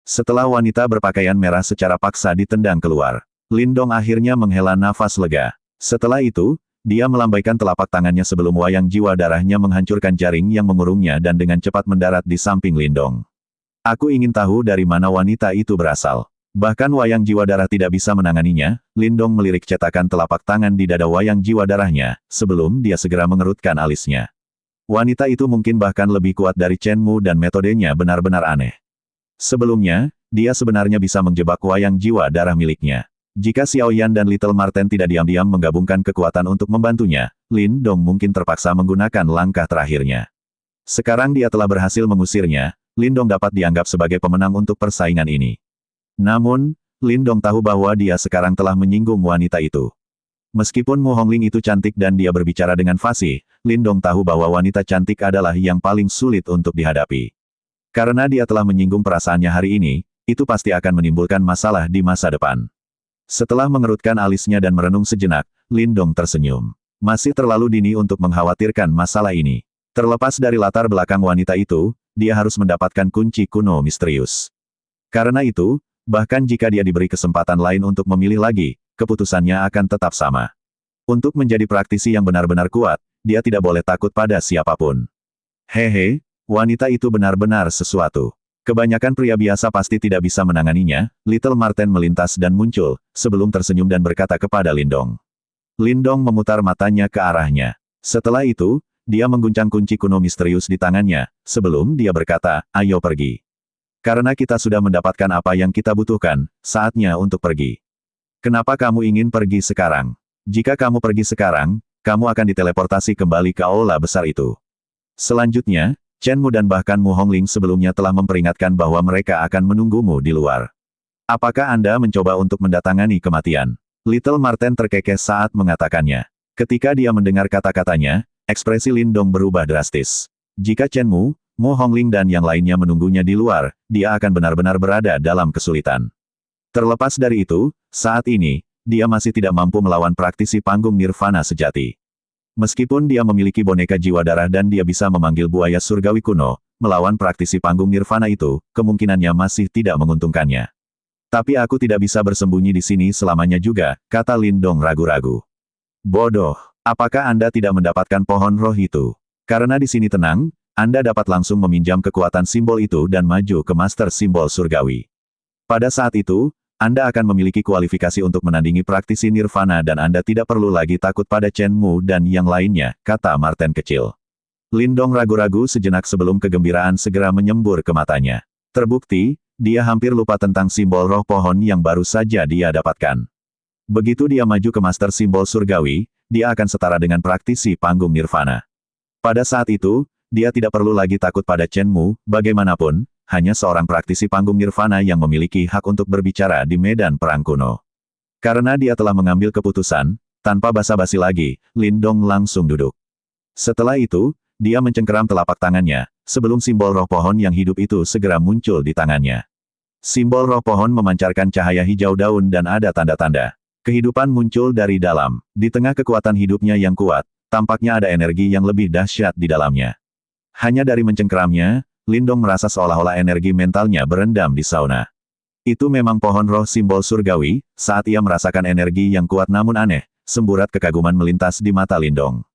Setelah wanita berpakaian merah secara paksa ditendang keluar, Lindong akhirnya menghela nafas lega. Setelah itu, dia melambaikan telapak tangannya sebelum wayang jiwa darahnya menghancurkan jaring yang mengurungnya dan dengan cepat mendarat di samping Lindong. Aku ingin tahu dari mana wanita itu berasal. Bahkan wayang jiwa darah tidak bisa menanganinya, Lindong melirik cetakan telapak tangan di dada wayang jiwa darahnya, sebelum dia segera mengerutkan alisnya. Wanita itu mungkin bahkan lebih kuat dari Chen Mu dan metodenya benar-benar aneh. Sebelumnya, dia sebenarnya bisa menjebak wayang jiwa darah miliknya. Jika Xiao Yan dan Little Marten tidak diam-diam menggabungkan kekuatan untuk membantunya, Lindong mungkin terpaksa menggunakan langkah terakhirnya. Sekarang dia telah berhasil mengusirnya, Lindong dapat dianggap sebagai pemenang untuk persaingan ini. Namun, Lindong tahu bahwa dia sekarang telah menyinggung wanita itu. Meskipun Mu Hongling itu cantik dan dia berbicara dengan fasih, Lindong tahu bahwa wanita cantik adalah yang paling sulit untuk dihadapi. Karena dia telah menyinggung perasaannya hari ini, itu pasti akan menimbulkan masalah di masa depan. Setelah mengerutkan alisnya dan merenung sejenak, Lindong tersenyum. Masih terlalu dini untuk mengkhawatirkan masalah ini. Terlepas dari latar belakang wanita itu, dia harus mendapatkan kunci kuno misterius. Karena itu, bahkan jika dia diberi kesempatan lain untuk memilih lagi, keputusannya akan tetap sama. Untuk menjadi praktisi yang benar-benar kuat, dia tidak boleh takut pada siapapun. Hehe, wanita itu benar-benar sesuatu. Kebanyakan pria biasa pasti tidak bisa menanganinya. Little Marten melintas dan muncul, sebelum tersenyum dan berkata kepada Lindong. Lindong memutar matanya ke arahnya. Setelah itu, dia mengguncang kunci kuno misterius di tangannya, sebelum dia berkata, ayo pergi. Karena kita sudah mendapatkan apa yang kita butuhkan, saatnya untuk pergi. Kenapa kamu ingin pergi sekarang? Jika kamu pergi sekarang, kamu akan diteleportasi kembali ke aula besar itu. Selanjutnya, Chen Mu dan bahkan Mu Hongling sebelumnya telah memperingatkan bahwa mereka akan menunggumu di luar. Apakah Anda mencoba untuk mendatangani kematian? Little Marten terkekeh saat mengatakannya. Ketika dia mendengar kata-katanya, ekspresi Lindong berubah drastis. Jika Chen Mu, Mu Hongling dan yang lainnya menunggunya di luar, dia akan benar-benar berada dalam kesulitan. Terlepas dari itu, saat ini, dia masih tidak mampu melawan praktisi panggung nirvana sejati. Meskipun dia memiliki boneka jiwa darah dan dia bisa memanggil buaya surgawi kuno, melawan praktisi panggung nirvana itu, kemungkinannya masih tidak menguntungkannya. Tapi aku tidak bisa bersembunyi di sini selamanya juga, kata Lindong ragu-ragu. Bodoh, apakah Anda tidak mendapatkan pohon roh itu? Karena di sini tenang, Anda dapat langsung meminjam kekuatan simbol itu dan maju ke master simbol surgawi. Pada saat itu, Anda akan memiliki kualifikasi untuk menandingi praktisi nirvana dan Anda tidak perlu lagi takut pada Chen Mu dan yang lainnya, kata Marten kecil. Lindong ragu-ragu sejenak sebelum kegembiraan segera menyembur ke matanya. Terbukti, dia hampir lupa tentang simbol roh pohon yang baru saja dia dapatkan. Begitu dia maju ke master simbol surgawi, dia akan setara dengan praktisi panggung nirvana. Pada saat itu, dia tidak perlu lagi takut pada Chen Mu, bagaimanapun, hanya seorang praktisi panggung nirvana yang memiliki hak untuk berbicara di medan perang kuno. Karena dia telah mengambil keputusan, tanpa basa-basi lagi, Lindong langsung duduk. Setelah itu, dia mencengkeram telapak tangannya, sebelum simbol roh pohon yang hidup itu segera muncul di tangannya. Simbol roh pohon memancarkan cahaya hijau daun dan ada tanda-tanda. Kehidupan muncul dari dalam. Di tengah kekuatan hidupnya yang kuat, tampaknya ada energi yang lebih dahsyat di dalamnya. Hanya dari mencengkeramnya, Lindong merasa seolah-olah energi mentalnya berendam di sauna. Itu memang pohon roh simbol surgawi. Saat ia merasakan energi yang kuat namun aneh, semburat kekaguman melintas di mata Lindong.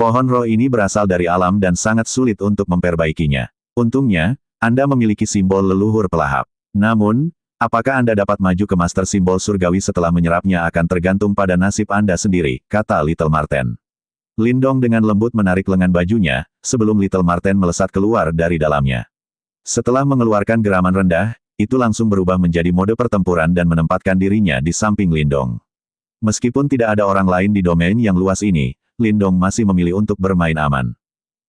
Pohon roh ini berasal dari alam dan sangat sulit untuk memperbaikinya. Untungnya, Anda memiliki simbol leluhur pelahap. Namun, apakah Anda dapat maju ke master simbol surgawi setelah menyerapnya akan tergantung pada nasib Anda sendiri, kata Little Marten. Lindong dengan lembut menarik lengan bajunya, sebelum Little Marten melesat keluar dari dalamnya. Setelah mengeluarkan geraman rendah, itu langsung berubah menjadi mode pertempuran dan menempatkan dirinya di samping Lindong. Meskipun tidak ada orang lain di domain yang luas ini, Lindong masih memilih untuk bermain aman.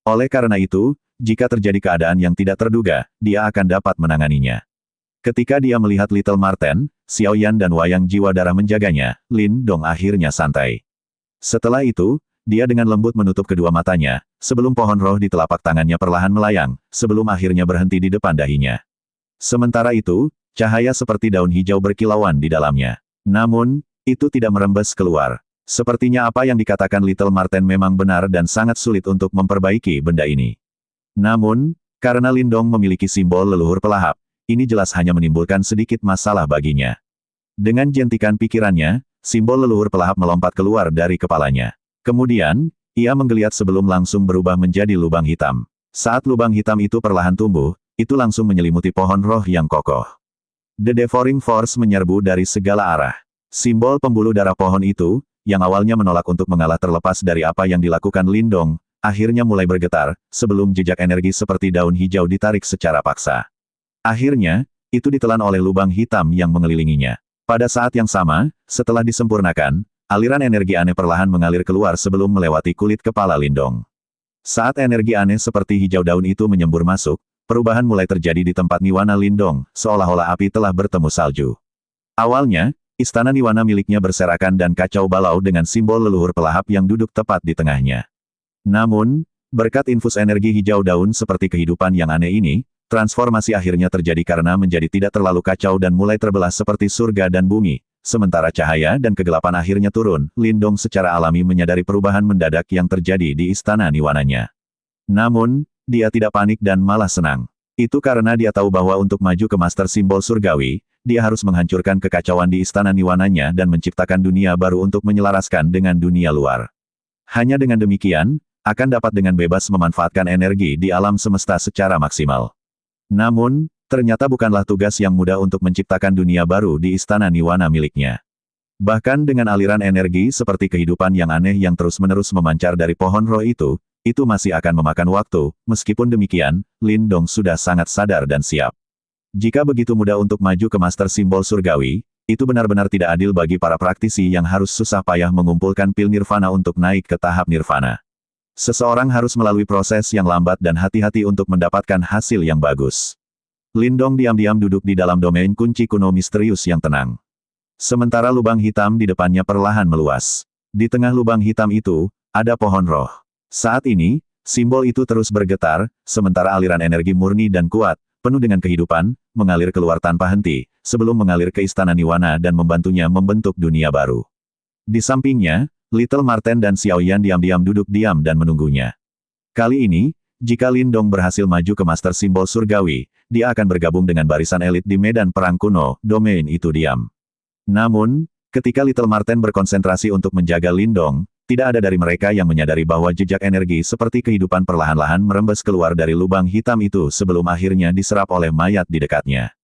Oleh karena itu, jika terjadi keadaan yang tidak terduga, dia akan dapat menanganinya. Ketika dia melihat Little Marten, Xiao Yan dan wayang jiwa darah menjaganya, Lindong akhirnya santai. Setelah itu, dia dengan lembut menutup kedua matanya, sebelum pohon roh di telapak tangannya perlahan melayang, sebelum akhirnya berhenti di depan dahinya. Sementara itu, cahaya seperti daun hijau berkilauan di dalamnya. Namun, itu tidak merembes keluar. Sepertinya apa yang dikatakan Little Marten memang benar dan sangat sulit untuk memperbaiki benda ini. Namun, karena Lindong memiliki simbol leluhur pelahap, ini jelas hanya menimbulkan sedikit masalah baginya. Dengan jentikan pikirannya, simbol leluhur pelahap melompat keluar dari kepalanya. Kemudian, ia menggeliat sebelum langsung berubah menjadi lubang hitam. Saat lubang hitam itu perlahan tumbuh, itu langsung menyelimuti pohon roh yang kokoh. The Devouring Force menyerbu dari segala arah. Simbol pembuluh darah pohon itu, yang awalnya menolak untuk mengalah terlepas dari apa yang dilakukan Lindong, akhirnya mulai bergetar, sebelum jejak energi seperti daun hijau ditarik secara paksa. Akhirnya, itu ditelan oleh lubang hitam yang mengelilinginya. Pada saat yang sama, setelah disempurnakan, aliran energi aneh perlahan mengalir keluar sebelum melewati kulit kepala Lindong. Saat energi aneh seperti hijau daun itu menyembur masuk, perubahan mulai terjadi di tempat Niwana Lindong, seolah-olah api telah bertemu salju. Awalnya, istana Niwana miliknya berserakan dan kacau balau dengan simbol leluhur pelahap yang duduk tepat di tengahnya. Namun, berkat infus energi hijau daun seperti kehidupan yang aneh ini, transformasi akhirnya terjadi karena menjadi tidak terlalu kacau dan mulai terbelah seperti surga dan bumi. Sementara cahaya dan kegelapan akhirnya turun, Lindong secara alami menyadari perubahan mendadak yang terjadi di istana Niwananya. Namun, dia tidak panik dan malah senang. Itu karena dia tahu bahwa untuk maju ke Master Simbol Surgawi, dia harus menghancurkan kekacauan di istana Niwananya dan menciptakan dunia baru untuk menyelaraskan dengan dunia luar. Hanya dengan demikian, akan dapat dengan bebas memanfaatkan energi di alam semesta secara maksimal. Namun, ternyata bukanlah tugas yang mudah untuk menciptakan dunia baru di istana Niwana miliknya. Bahkan dengan aliran energi seperti kehidupan yang aneh yang terus-menerus memancar dari pohon roh itu masih akan memakan waktu. Meskipun demikian, Lindong sudah sangat sadar dan siap. Jika begitu mudah untuk maju ke Master Simbol Surgawi, itu benar-benar tidak adil bagi para praktisi yang harus susah payah mengumpulkan pil nirvana untuk naik ke tahap nirvana. Seseorang harus melalui proses yang lambat dan hati-hati untuk mendapatkan hasil yang bagus. Lindong diam-diam duduk di dalam domain kunci kuno misterius yang tenang. Sementara lubang hitam di depannya perlahan meluas. Di tengah lubang hitam itu, ada pohon roh. Saat ini, simbol itu terus bergetar, sementara aliran energi murni dan kuat, penuh dengan kehidupan, mengalir keluar tanpa henti, sebelum mengalir ke istana Niwana dan membantunya membentuk dunia baru. Di sampingnya, Little Marten dan Xiaoyan diam-diam duduk diam dan menunggunya. Kali ini, jika Lindong berhasil maju ke Master Simbol Surgawi, dia akan bergabung dengan barisan elit di medan perang kuno, domain itu diam. Namun, ketika Little Marten berkonsentrasi untuk menjaga Lindong, tidak ada dari mereka yang menyadari bahwa jejak energi seperti kehidupan perlahan-lahan merembes keluar dari lubang hitam itu sebelum akhirnya diserap oleh mayat di dekatnya.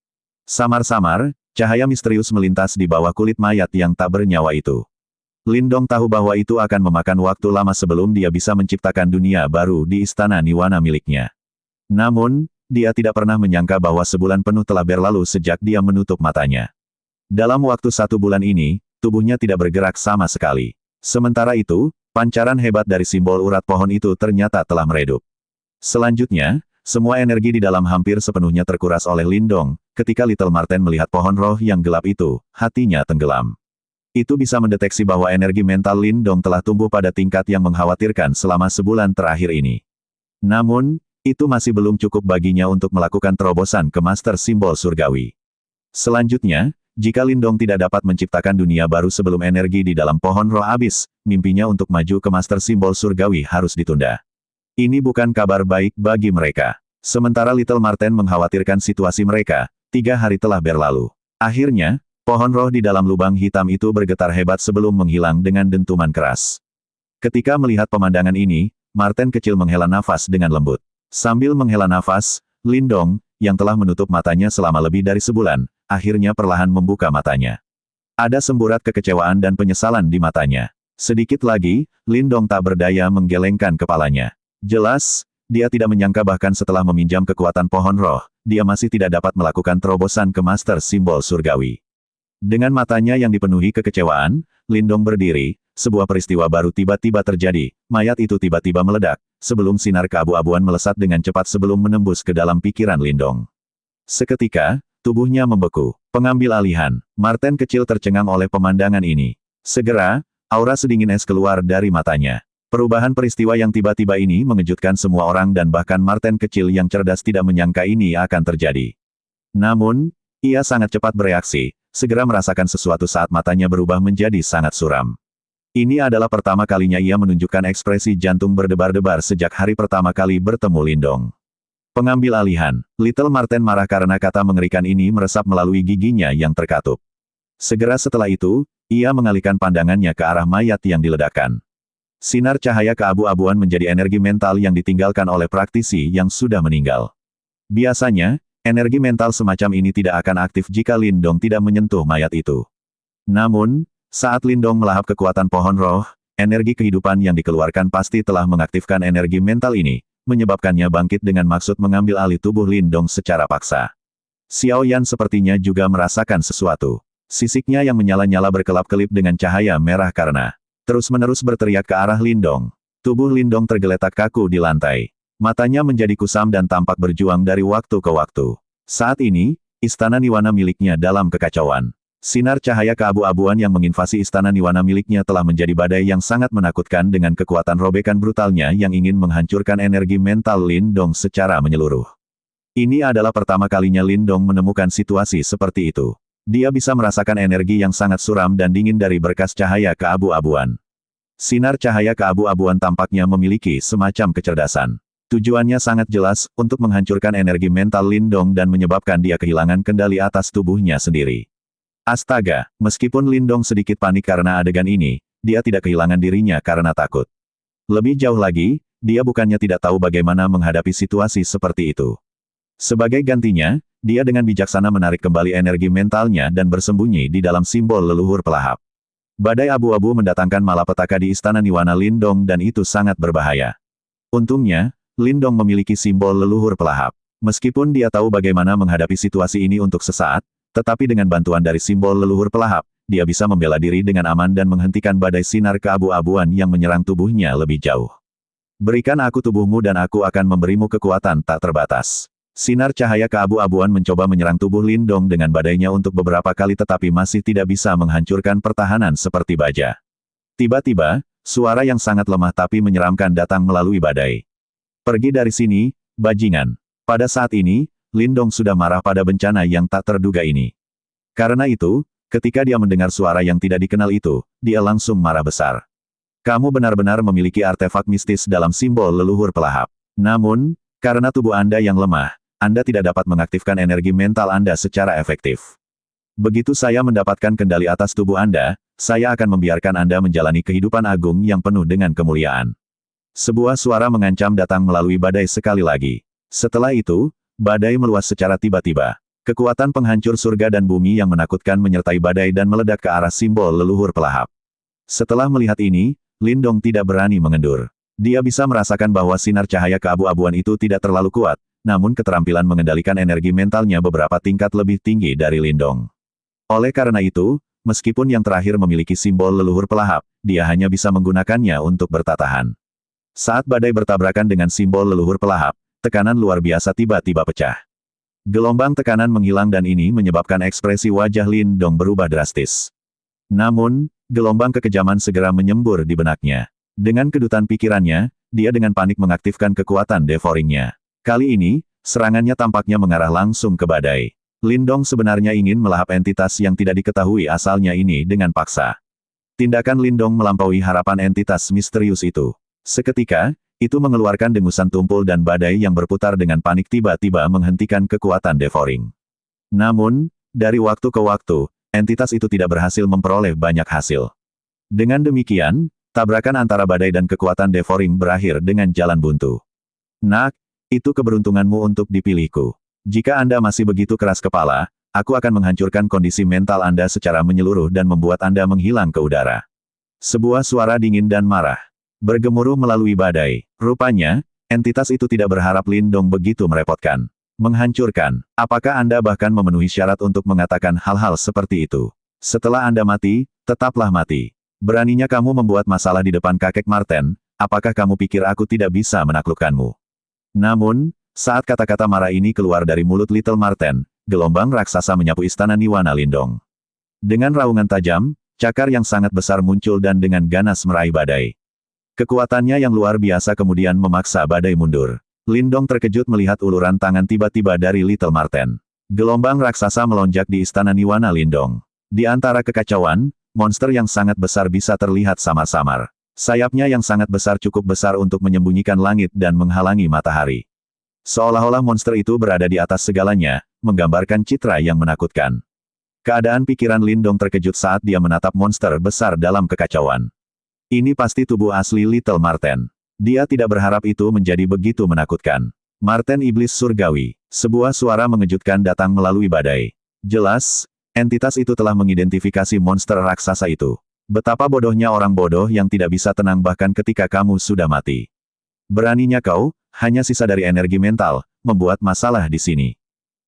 Samar-samar, cahaya misterius melintas di bawah kulit mayat yang tak bernyawa itu. Lindong tahu bahwa itu akan memakan waktu lama sebelum dia bisa menciptakan dunia baru di istana Niwana miliknya. Namun, dia tidak pernah menyangka bahwa sebulan penuh telah berlalu sejak dia menutup matanya. Dalam waktu 1 bulan ini, tubuhnya tidak bergerak sama sekali. Sementara itu, pancaran hebat dari simbol urat pohon itu ternyata telah meredup. Selanjutnya, semua energi di dalam hampir sepenuhnya terkuras oleh Lindong. Ketika Little Marten melihat pohon roh yang gelap itu, hatinya tenggelam. Itu bisa mendeteksi bahwa energi mental Lindong telah tumbuh pada tingkat yang mengkhawatirkan selama sebulan terakhir ini. Namun, itu masih belum cukup baginya untuk melakukan terobosan ke Master Simbol Surgawi. Selanjutnya, jika Lindong tidak dapat menciptakan dunia baru sebelum energi di dalam pohon roh habis, mimpinya untuk maju ke Master Simbol Surgawi harus ditunda. Ini bukan kabar baik bagi mereka. Sementara Little Marten mengkhawatirkan situasi mereka, 3 hari telah berlalu. Akhirnya, pohon roh di dalam lubang hitam itu bergetar hebat sebelum menghilang dengan dentuman keras. Ketika melihat pemandangan ini, Marten kecil menghela nafas dengan lembut. Sambil menghela nafas, Lindong, yang telah menutup matanya selama lebih dari sebulan, akhirnya perlahan membuka matanya. Ada semburat kekecewaan dan penyesalan di matanya. Sedikit lagi, Lindong tak berdaya menggelengkan kepalanya. Jelas, dia tidak menyangka bahkan setelah meminjam kekuatan pohon roh, dia masih tidak dapat melakukan terobosan ke Master Simbol Surgawi. Dengan matanya yang dipenuhi kekecewaan, Lindong berdiri, sebuah peristiwa baru tiba-tiba terjadi, mayat itu tiba-tiba meledak, sebelum sinar keabu-abuan melesat dengan cepat sebelum menembus ke dalam pikiran Lindong. Seketika, tubuhnya membeku. Pengambil alihan, Marten kecil tercengang oleh pemandangan ini. Segera, aura sedingin es keluar dari matanya. Perubahan peristiwa yang tiba-tiba ini mengejutkan semua orang dan bahkan Marten kecil yang cerdas tidak menyangka ini akan terjadi. Namun, ia sangat cepat bereaksi, segera merasakan sesuatu saat matanya berubah menjadi sangat suram. Ini adalah pertama kalinya ia menunjukkan ekspresi jantung berdebar-debar sejak hari pertama kali bertemu Lindong. Pengambil alihan. Little Marten marah karena kata mengerikan ini meresap melalui giginya yang terkatup. Segera setelah itu, ia mengalihkan pandangannya ke arah mayat yang diledakkan. Sinar cahaya keabu-abuan menjadi energi mental yang ditinggalkan oleh praktisi yang sudah meninggal. Biasanya, energi mental semacam ini tidak akan aktif jika Lindong tidak menyentuh mayat itu. Namun, saat Lindong melahap kekuatan pohon roh, energi kehidupan yang dikeluarkan pasti telah mengaktifkan energi mental ini, menyebabkannya bangkit dengan maksud mengambil alih tubuh Lindong secara paksa. Xiao Yan sepertinya juga merasakan sesuatu. Sisiknya yang menyala-nyala berkelap-kelip dengan cahaya merah karena terus-menerus berteriak ke arah Lindong. Tubuh Lindong tergeletak kaku di lantai. Matanya menjadi kusam dan tampak berjuang dari waktu ke waktu. Saat ini, istana Niwana miliknya dalam kekacauan. Sinar cahaya keabu-abuan yang menginvasi istana Niwana miliknya telah menjadi badai yang sangat menakutkan dengan kekuatan robekan brutalnya yang ingin menghancurkan energi mental Lindong secara menyeluruh. Ini adalah pertama kalinya Lindong menemukan situasi seperti itu. Dia bisa merasakan energi yang sangat suram dan dingin dari berkas cahaya keabu-abuan. Sinar cahaya keabu-abuan tampaknya memiliki semacam kecerdasan. Tujuannya sangat jelas, untuk menghancurkan energi mental Lindong dan menyebabkan dia kehilangan kendali atas tubuhnya sendiri. Astaga, meskipun Lindong sedikit panik karena adegan ini, dia tidak kehilangan dirinya karena takut. Lebih jauh lagi, dia bukannya tidak tahu bagaimana menghadapi situasi seperti itu. Sebagai gantinya, dia dengan bijaksana menarik kembali energi mentalnya dan bersembunyi di dalam simbol leluhur pelahap. Badai abu-abu mendatangkan malapetaka di istana Niwana Lindong dan itu sangat berbahaya. Untungnya, Lindong memiliki simbol leluhur pelahap. Meskipun dia tahu bagaimana menghadapi situasi ini untuk sesaat, tetapi dengan bantuan dari simbol leluhur pelahap, dia bisa membela diri dengan aman dan menghentikan badai sinar keabu-abuan yang menyerang tubuhnya lebih jauh. Berikan aku tubuhmu dan aku akan memberimu kekuatan tak terbatas. Sinar cahaya keabu-abuan mencoba menyerang tubuh Lindong dengan badainya untuk beberapa kali tetapi masih tidak bisa menghancurkan pertahanan seperti baja. Tiba-tiba, suara yang sangat lemah tapi menyeramkan datang melalui badai. Pergi dari sini, bajingan. Pada saat ini, Lindong sudah marah pada bencana yang tak terduga ini. Karena itu, ketika dia mendengar suara yang tidak dikenal itu, dia langsung marah besar. Kamu benar-benar memiliki artefak mistis dalam simbol leluhur pelahap. Namun, karena tubuh Anda yang lemah, Anda tidak dapat mengaktifkan energi mental Anda secara efektif. Begitu saya mendapatkan kendali atas tubuh Anda, saya akan membiarkan Anda menjalani kehidupan agung yang penuh dengan kemuliaan. Sebuah suara mengancam datang melalui badai sekali lagi. Setelah itu, badai meluas secara tiba-tiba. Kekuatan penghancur surga dan bumi yang menakutkan menyertai badai dan meledak ke arah simbol leluhur pelahap. Setelah melihat ini, Lindong tidak berani mengendur. Dia bisa merasakan bahwa sinar cahaya keabu-abuan itu tidak terlalu kuat, namun keterampilan mengendalikan energi mentalnya beberapa tingkat lebih tinggi dari Lindong. Oleh karena itu, meskipun yang terakhir memiliki simbol leluhur pelahap, dia hanya bisa menggunakannya untuk bertahan. Saat badai bertabrakan dengan simbol leluhur pelahap, tekanan luar biasa tiba-tiba pecah. Gelombang tekanan menghilang dan ini menyebabkan ekspresi wajah Lindong berubah drastis. Namun, gelombang kekejaman segera menyembur di benaknya. Dengan kedutan pikirannya, dia dengan panik mengaktifkan kekuatan devoringnya. Kali ini, serangannya tampaknya mengarah langsung ke badai. Lindong sebenarnya ingin melahap entitas yang tidak diketahui asalnya ini dengan paksa. Tindakan Lindong melampaui harapan entitas misterius itu. Seketika, itu mengeluarkan dengusan tumpul dan badai yang berputar dengan panik tiba-tiba menghentikan kekuatan devoring. Namun, dari waktu ke waktu, entitas itu tidak berhasil memperoleh banyak hasil. Dengan demikian, tabrakan antara badai dan kekuatan devoring berakhir dengan jalan buntu. Nak, itu keberuntunganmu untuk dipilihku. Jika Anda masih begitu keras kepala, aku akan menghancurkan kondisi mental Anda secara menyeluruh dan membuat Anda menghilang ke udara. Sebuah suara dingin dan marah bergemuruh melalui badai. Rupanya, entitas itu tidak berharap Lindong begitu merepotkan. Menghancurkan. Apakah Anda bahkan memenuhi syarat untuk mengatakan hal-hal seperti itu? Setelah Anda mati, tetaplah mati. Beraninya kamu membuat masalah di depan kakek Marten, apakah kamu pikir aku tidak bisa menaklukkanmu? Namun, saat kata-kata marah ini keluar dari mulut Little Marten, gelombang raksasa menyapu istana Niwana Lindong. Dengan raungan tajam, cakar yang sangat besar muncul dan dengan ganas meraih badai. Kekuatannya yang luar biasa kemudian memaksa badai mundur. Lindong terkejut melihat uluran tangan tiba-tiba dari Little Marten. Gelombang raksasa melonjak di istana Niwana Lindong. Di antara kekacauan, monster yang sangat besar bisa terlihat samar-samar. Sayapnya yang sangat besar cukup besar untuk menyembunyikan langit dan menghalangi matahari. Seolah-olah monster itu berada di atas segalanya, menggambarkan citra yang menakutkan. Keadaan pikiran Lindong terkejut saat dia menatap monster besar dalam kekacauan. Ini pasti tubuh asli Little Marten. Dia tidak berharap itu menjadi begitu menakutkan. Marten Iblis Surgawi. Sebuah suara mengejutkan datang melalui badai. Jelas, entitas itu telah mengidentifikasi monster raksasa itu. Betapa bodohnya orang bodoh yang tidak bisa tenang bahkan ketika kamu sudah mati. Beraninya kau, hanya sisa dari energi mental, membuat masalah di sini.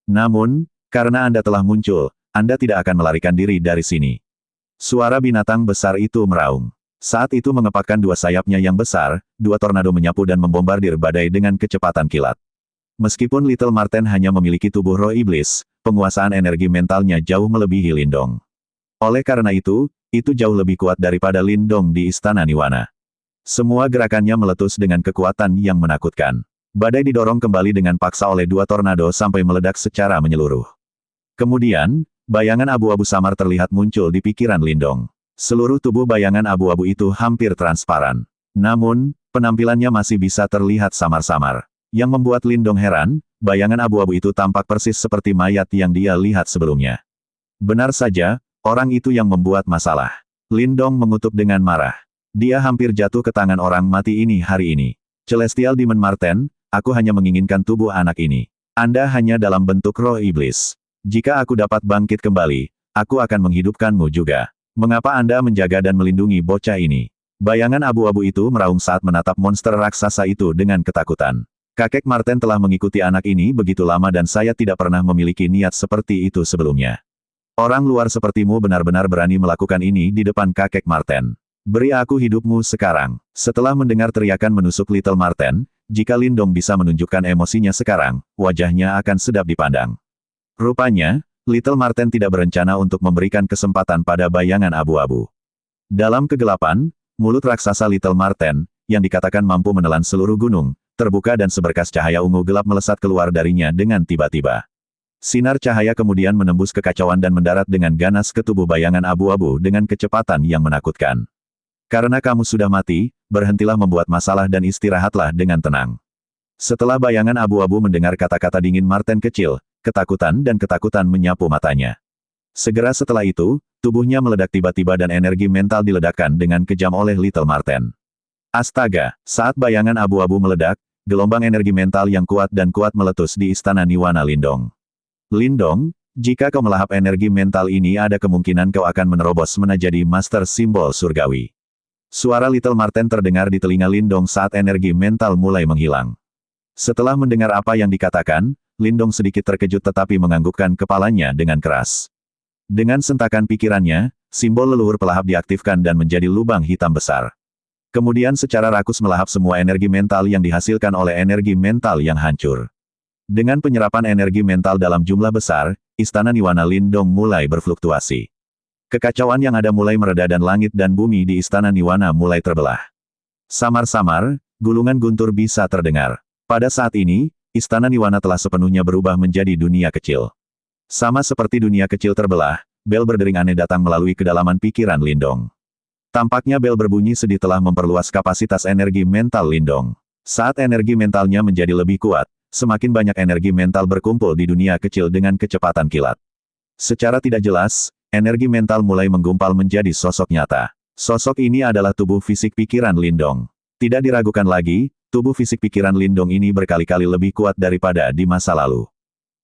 Namun, karena Anda telah muncul, Anda tidak akan melarikan diri dari sini. Suara binatang besar itu meraung. Saat itu mengepakkan dua sayapnya yang besar, dua tornado menyapu dan membombardir badai dengan kecepatan kilat. Meskipun Little Marten hanya memiliki tubuh roh iblis, penguasaan energi mentalnya jauh melebihi Lindong. Oleh karena itu jauh lebih kuat daripada Lindong di Istana Niwana. Semua gerakannya meletus dengan kekuatan yang menakutkan. Badai didorong kembali dengan paksa oleh dua tornado sampai meledak secara menyeluruh. Kemudian, bayangan abu-abu samar terlihat muncul di pikiran Lindong. Seluruh tubuh bayangan abu-abu itu hampir transparan. Namun, penampilannya masih bisa terlihat samar-samar. Yang membuat Lindong heran, bayangan abu-abu itu tampak persis seperti mayat yang dia lihat sebelumnya. Benar saja, orang itu yang membuat masalah. Lindong mengutuk dengan marah. Dia hampir jatuh ke tangan orang mati ini hari ini. Celestial Demon Marten, aku hanya menginginkan tubuh anak ini. Anda hanya dalam bentuk roh iblis. Jika aku dapat bangkit kembali, aku akan menghidupkanmu juga. Mengapa Anda menjaga dan melindungi bocah ini? Bayangan abu-abu itu meraung saat menatap monster raksasa itu dengan ketakutan. Kakek Marten telah mengikuti anak ini begitu lama dan saya tidak pernah memiliki niat seperti itu sebelumnya. Orang luar sepertimu benar-benar berani melakukan ini di depan kakek Marten. Beri aku hidupmu sekarang. Setelah mendengar teriakan menusuk Little Marten, jika Lindong bisa menunjukkan emosinya sekarang, wajahnya akan sedap dipandang. Rupanya, Little Marten tidak berencana untuk memberikan kesempatan pada bayangan abu-abu. Dalam kegelapan, mulut raksasa Little Marten, yang dikatakan mampu menelan seluruh gunung, terbuka dan seberkas cahaya ungu gelap melesat keluar darinya dengan tiba-tiba. Sinar cahaya kemudian menembus kekacauan dan mendarat dengan ganas ke tubuh bayangan abu-abu dengan kecepatan yang menakutkan. Karena kamu sudah mati, berhentilah membuat masalah dan istirahatlah dengan tenang. Setelah bayangan abu-abu mendengar kata-kata dingin Marten kecil, ketakutan menyapu matanya. Segera setelah itu, tubuhnya meledak tiba-tiba dan energi mental diledakkan dengan kejam oleh Little Marten. Astaga, saat bayangan abu-abu meledak, gelombang energi mental yang kuat meletus di Istana Niwana Lindong. Lindong, jika kau melahap energi mental ini ada kemungkinan kau akan menerobos menjadi Master Simbol Surgawi. Suara Little Marten terdengar di telinga Lindong saat energi mental mulai menghilang. Setelah mendengar apa yang dikatakan, Lindong sedikit terkejut tetapi menganggukkan kepalanya dengan keras. Dengan sentakan pikirannya, simbol leluhur pelahap diaktifkan dan menjadi lubang hitam besar. Kemudian secara rakus melahap semua energi mental yang dihasilkan oleh energi mental yang hancur. Dengan penyerapan energi mental dalam jumlah besar, Istana Niwana Lindong mulai berfluktuasi. Kekacauan yang ada mulai mereda dan langit dan bumi di Istana Niwana mulai terbelah. Samar-samar, gulungan guntur bisa terdengar. Pada saat ini, Istana Niwana telah sepenuhnya berubah menjadi dunia kecil. Sama seperti dunia kecil terbelah, bel berdering aneh datang melalui kedalaman pikiran Lindong. Tampaknya bel berbunyi sedih telah memperluas kapasitas energi mental Lindong. Saat energi mentalnya menjadi lebih kuat, semakin banyak energi mental berkumpul di dunia kecil dengan kecepatan kilat. Secara tidak jelas, energi mental mulai menggumpal menjadi sosok nyata. Sosok ini adalah tubuh fisik pikiran Lindong. Tidak diragukan lagi, tubuh fisik pikiran Lindong ini berkali-kali lebih kuat daripada di masa lalu.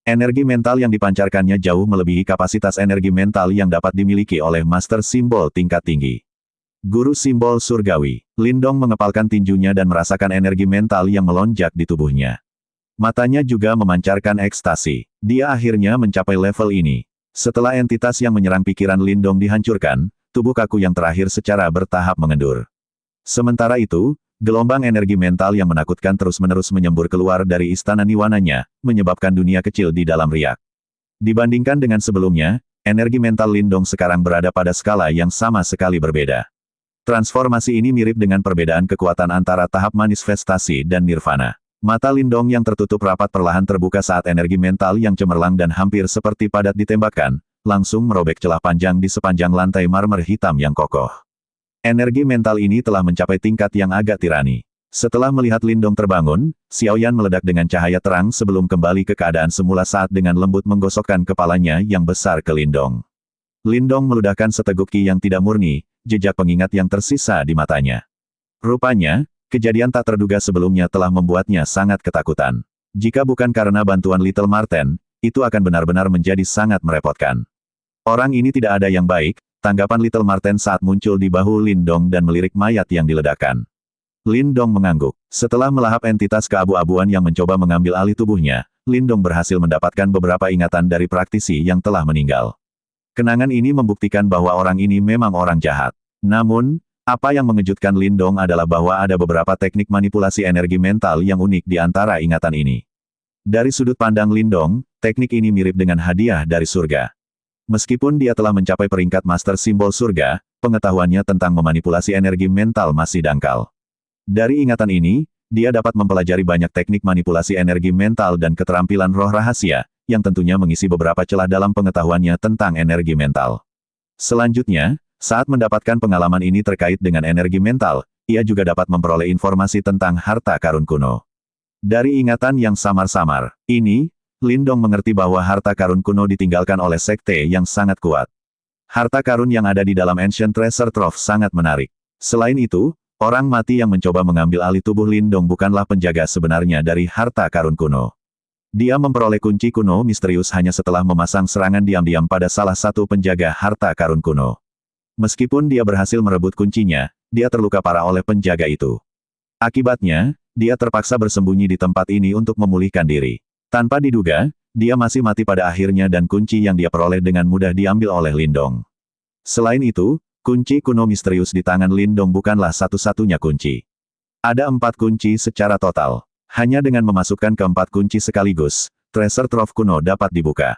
Energi mental yang dipancarkannya jauh melebihi kapasitas energi mental yang dapat dimiliki oleh Master Simbol tingkat tinggi. Guru Simbol Surgawi, Lindong mengepalkan tinjunya dan merasakan energi mental yang melonjak di tubuhnya. Matanya juga memancarkan ekstasi. Dia akhirnya mencapai level ini. Setelah entitas yang menyerang pikiran Lindong dihancurkan, tubuh kaku yang terakhir secara bertahap mengendur. Sementara itu, gelombang energi mental yang menakutkan terus-menerus menyembur keluar dari Istana Niwananya, menyebabkan dunia kecil di dalam riak. Dibandingkan dengan sebelumnya, energi mental Lindong sekarang berada pada skala yang sama sekali berbeda. Transformasi ini mirip dengan perbedaan kekuatan antara tahap manifestasi dan nirvana. Mata Lindong yang tertutup rapat perlahan terbuka saat energi mental yang cemerlang dan hampir seperti padat ditembakkan, langsung merobek celah panjang di sepanjang lantai marmer hitam yang kokoh. Energi mental ini telah mencapai tingkat yang agak tirani. Setelah melihat Lindong terbangun, Xiaoyan meledak dengan cahaya terang sebelum kembali ke keadaan semula saat dengan lembut menggosokkan kepalanya yang besar ke Lindong. Lindong meludahkan seteguk ki yang tidak murni, jejak pengingat yang tersisa di matanya. Rupanya, kejadian tak terduga sebelumnya telah membuatnya sangat ketakutan. Jika bukan karena bantuan Little Marten, itu akan benar-benar menjadi sangat merepotkan. Orang ini tidak ada yang baik, tanggapan Little Marten saat muncul di bahu Lindong dan melirik mayat yang diledakkan. Lindong mengangguk. Setelah melahap entitas keabu-abuan yang mencoba mengambil alih tubuhnya, Lindong berhasil mendapatkan beberapa ingatan dari praktisi yang telah meninggal. Kenangan ini membuktikan bahwa orang ini memang orang jahat. Namun, apa yang mengejutkan Lindong adalah bahwa ada beberapa teknik manipulasi energi mental yang unik di antara ingatan ini. Dari sudut pandang Lindong, teknik ini mirip dengan hadiah dari surga. Meskipun dia telah mencapai peringkat Master Simbol Surga, pengetahuannya tentang memanipulasi energi mental masih dangkal. Dari ingatan ini, dia dapat mempelajari banyak teknik manipulasi energi mental dan keterampilan roh rahasia, yang tentunya mengisi beberapa celah dalam pengetahuannya tentang energi mental. Selanjutnya, saat mendapatkan pengalaman ini terkait dengan energi mental, ia juga dapat memperoleh informasi tentang harta karun kuno. Dari ingatan yang samar-samar ini, Lindong mengerti bahwa harta karun kuno ditinggalkan oleh sekte yang sangat kuat. Harta karun yang ada di dalam Ancient Treasure Trove sangat menarik. Selain itu, orang mati yang mencoba mengambil alih tubuh Lindong bukanlah penjaga sebenarnya dari harta karun kuno. Dia memperoleh kunci kuno misterius hanya setelah memasang serangan diam-diam pada salah satu penjaga harta karun kuno. Meskipun dia berhasil merebut kuncinya, dia terluka parah oleh penjaga itu. Akibatnya, dia terpaksa bersembunyi di tempat ini untuk memulihkan diri. Tanpa diduga, dia masih mati pada akhirnya dan kunci yang dia peroleh dengan mudah diambil oleh Lindong. Selain itu, kunci kuno misterius di tangan Lindong bukanlah satu-satunya kunci. Ada 4 kunci secara total. Hanya dengan memasukkan keempat kunci sekaligus, Treasure Trove kuno dapat dibuka.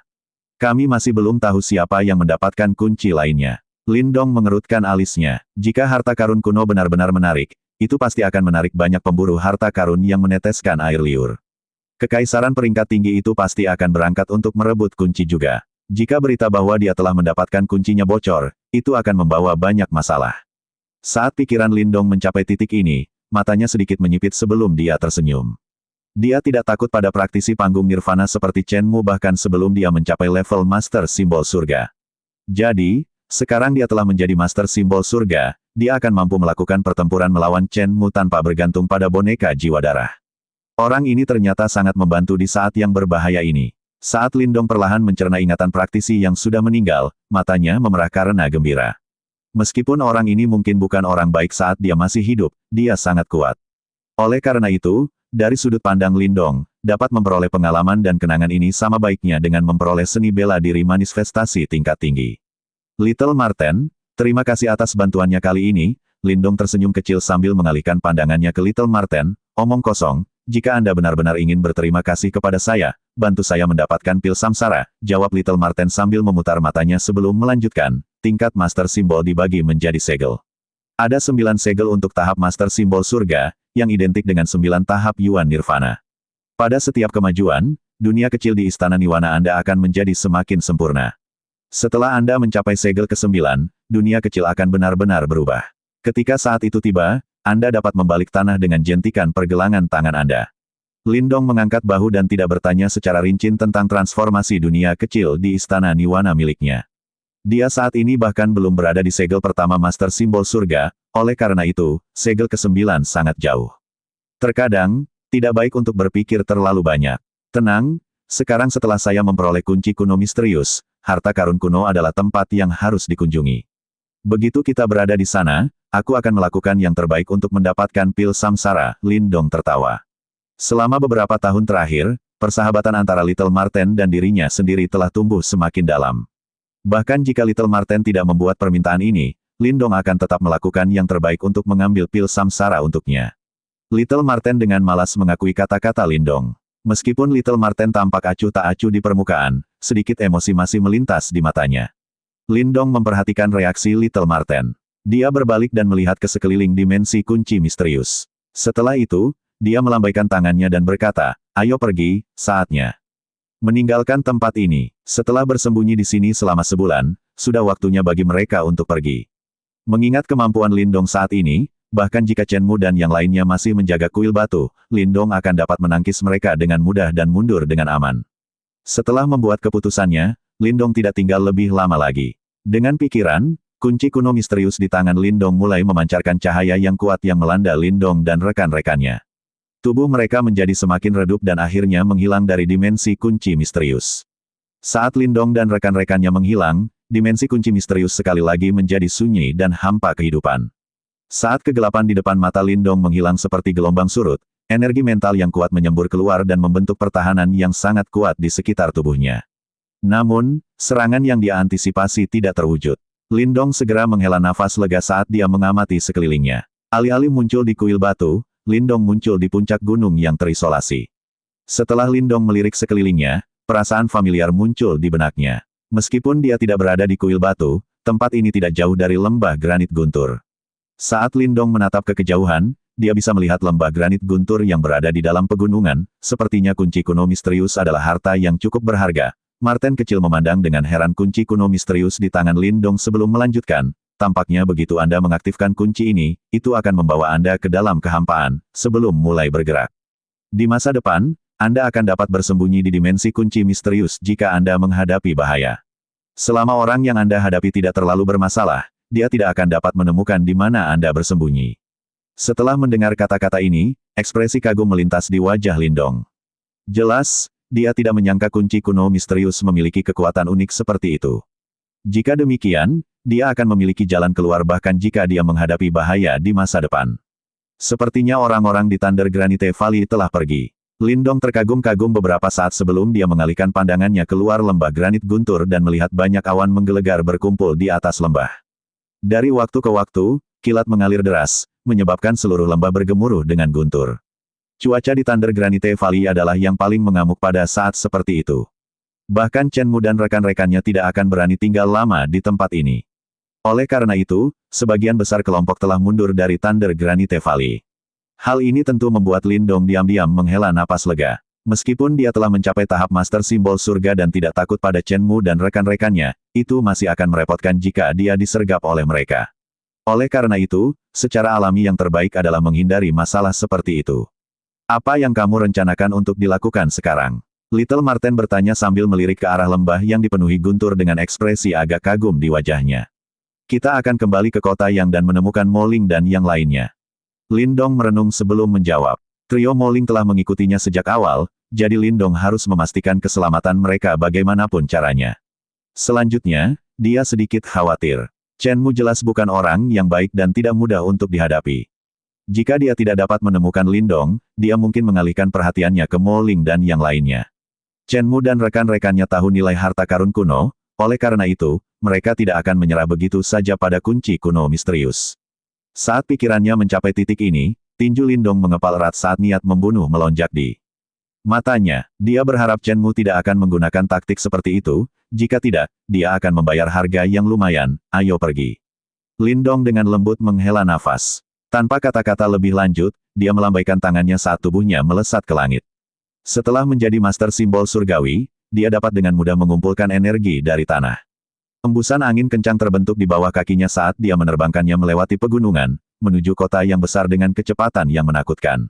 Kami masih belum tahu siapa yang mendapatkan kunci lainnya. Lindong mengerutkan alisnya. Jika harta karun kuno benar-benar menarik, itu pasti akan menarik banyak pemburu harta karun yang meneteskan air liur. Kekaisaran peringkat tinggi itu pasti akan berangkat untuk merebut kunci juga. Jika berita bahwa dia telah mendapatkan kuncinya bocor, itu akan membawa banyak masalah. Saat pikiran Lindong mencapai titik ini, matanya sedikit menyipit sebelum dia tersenyum. Dia tidak takut pada praktisi panggung nirvana seperti Chen Mu bahkan sebelum dia mencapai level Master Simbol Surga. Jadi, sekarang dia telah menjadi Master Simbol Surga, dia akan mampu melakukan pertempuran melawan Chen Mu tanpa bergantung pada boneka jiwa darah. Orang ini ternyata sangat membantu di saat yang berbahaya ini. Saat Lindong perlahan mencerna ingatan praktisi yang sudah meninggal, matanya memerah karena gembira. Meskipun orang ini mungkin bukan orang baik saat dia masih hidup, dia sangat kuat. Oleh karena itu, dari sudut pandang Lindong, dapat memperoleh pengalaman dan kenangan ini sama baiknya dengan memperoleh seni bela diri manifestasi tingkat tinggi. Little Marten, terima kasih atas bantuannya kali ini. Lindong tersenyum kecil sambil mengalihkan pandangannya ke Little Marten, omong kosong. Jika Anda benar-benar ingin berterima kasih kepada saya, bantu saya mendapatkan pil samsara, jawab Little Marten sambil memutar matanya sebelum melanjutkan. Tingkat Master Simbol dibagi menjadi segel. Ada 9 segel untuk tahap Master Simbol Surga, yang identik dengan 9 tahap Yuan Nirvana. Pada setiap kemajuan, dunia kecil di Istana Niwana Anda akan menjadi semakin sempurna. Setelah Anda mencapai segel ke-9, dunia kecil akan benar-benar berubah. Ketika saat itu tiba, Anda dapat membalik tanah dengan jentikan pergelangan tangan Anda. Lindong mengangkat bahu dan tidak bertanya secara rinci tentang transformasi dunia kecil di Istana Niwana miliknya. Dia saat ini bahkan belum berada di segel pertama Master Simbol Surga, oleh karena itu, segel ke-9 sangat jauh. Terkadang, tidak baik untuk berpikir terlalu banyak. Tenang, sekarang setelah saya memperoleh kunci kuno misterius, harta karun kuno adalah tempat yang harus dikunjungi. Begitu kita berada di sana, aku akan melakukan yang terbaik untuk mendapatkan pil samsara, Lindong tertawa. Selama beberapa tahun terakhir, persahabatan antara Little Marten dan dirinya sendiri telah tumbuh semakin dalam. Bahkan jika Little Marten tidak membuat permintaan ini, Lindong akan tetap melakukan yang terbaik untuk mengambil pil samsara untuknya. Little Marten dengan malas mengakui kata-kata Lindong. Meskipun Little Marten tampak acuh tak acuh di permukaan, sedikit emosi masih melintas di matanya. Lindong memperhatikan reaksi Little Marten. Dia berbalik dan melihat ke sekeliling dimensi kunci misterius. Setelah itu, dia melambaikan tangannya dan berkata, "Ayo pergi, saatnya meninggalkan tempat ini." Setelah bersembunyi di sini selama sebulan, sudah waktunya bagi mereka untuk pergi. Mengingat kemampuan Lindong saat ini, bahkan jika Chen Mu dan yang lainnya masih menjaga kuil batu, Lindong akan dapat menangkis mereka dengan mudah dan mundur dengan aman. Setelah membuat keputusannya, Lindong tidak tinggal lebih lama lagi. Dengan pikiran, kunci kuno misterius di tangan Lindong mulai memancarkan cahaya yang kuat yang melanda Lindong dan rekan-rekannya. Tubuh mereka menjadi semakin redup dan akhirnya menghilang dari dimensi kunci misterius. Saat Lindong dan rekan-rekannya menghilang, dimensi kunci misterius sekali lagi menjadi sunyi dan hampa kehidupan. Saat kegelapan di depan mata Lindong menghilang seperti gelombang surut, energi mental yang kuat menyembur keluar dan membentuk pertahanan yang sangat kuat di sekitar tubuhnya. Namun, serangan yang dia antisipasi tidak terwujud. Lindong segera menghela nafas lega saat dia mengamati sekelilingnya. Alih-alih muncul di kuil batu, Lindong muncul di puncak gunung yang terisolasi. Setelah Lindong melirik sekelilingnya, perasaan familiar muncul di benaknya. Meskipun dia tidak berada di kuil batu, tempat ini tidak jauh dari lembah granit guntur. Saat Lindong menatap ke kejauhan, dia bisa melihat lembah granit guntur yang berada di dalam pegunungan. Sepertinya kunci kuno misterius adalah harta yang cukup berharga. Martin kecil memandang dengan heran kunci kuno misterius di tangan Lindong sebelum melanjutkan. Tampaknya begitu Anda mengaktifkan kunci ini, itu akan membawa Anda ke dalam kehampaan, sebelum mulai bergerak. Di masa depan, Anda akan dapat bersembunyi di dimensi kunci misterius jika Anda menghadapi bahaya. Selama orang yang Anda hadapi tidak terlalu bermasalah, dia tidak akan dapat menemukan di mana Anda bersembunyi. Setelah mendengar kata-kata ini, ekspresi kagum melintas di wajah Lindong. Jelas, dia tidak menyangka kunci kuno misterius memiliki kekuatan unik seperti itu. Jika demikian, dia akan memiliki jalan keluar bahkan jika dia menghadapi bahaya di masa depan. Sepertinya orang-orang di Thunder Granite Valley telah pergi. Lindong terkagum-kagum beberapa saat sebelum dia mengalihkan pandangannya keluar lembah granit guntur dan melihat banyak awan menggelegar berkumpul di atas lembah. Dari waktu ke waktu, kilat mengalir deras, menyebabkan seluruh lembah bergemuruh dengan guntur. Cuaca di Thunder Granite Valley adalah yang paling mengamuk pada saat seperti itu. Bahkan Chen Mu dan rekan-rekannya tidak akan berani tinggal lama di tempat ini. Oleh karena itu, sebagian besar kelompok telah mundur dari Thunder Granite Valley. Hal ini tentu membuat Lindong diam-diam menghela napas lega. Meskipun dia telah mencapai tahap Master Simbol Surga dan tidak takut pada Chen Mu dan rekan-rekannya, itu masih akan merepotkan jika dia disergap oleh mereka. Oleh karena itu, secara alami yang terbaik adalah menghindari masalah seperti itu. Apa yang kamu rencanakan untuk dilakukan sekarang? Little Marten bertanya sambil melirik ke arah lembah yang dipenuhi guntur dengan ekspresi agak kagum di wajahnya. Kita akan kembali ke kota Yang dan menemukan Moling dan yang lainnya. Lindong merenung sebelum menjawab. Trio Moling telah mengikutinya sejak awal, jadi Lindong harus memastikan keselamatan mereka bagaimanapun caranya. Selanjutnya, dia sedikit khawatir. Chen Mu jelas bukan orang yang baik dan tidak mudah untuk dihadapi. Jika dia tidak dapat menemukan Lindong, dia mungkin mengalihkan perhatiannya ke Moling dan yang lainnya. Chen Mu dan rekan-rekannya tahu nilai harta karun kuno, oleh karena itu, mereka tidak akan menyerah begitu saja pada kunci kuno misterius. Saat pikirannya mencapai titik ini, tinju Lindong mengepal erat saat niat membunuh melonjak di matanya. Dia berharap Chen Mu tidak akan menggunakan taktik seperti itu, jika tidak, dia akan membayar harga yang lumayan. Ayo pergi. Lindong dengan lembut menghela nafas. Tanpa kata-kata lebih lanjut, dia melambaikan tangannya saat tubuhnya melesat ke langit. Setelah menjadi master simbol surgawi, dia dapat dengan mudah mengumpulkan energi dari tanah. Embusan angin kencang terbentuk di bawah kakinya saat dia menerbangkannya melewati pegunungan, menuju kota yang besar dengan kecepatan yang menakutkan.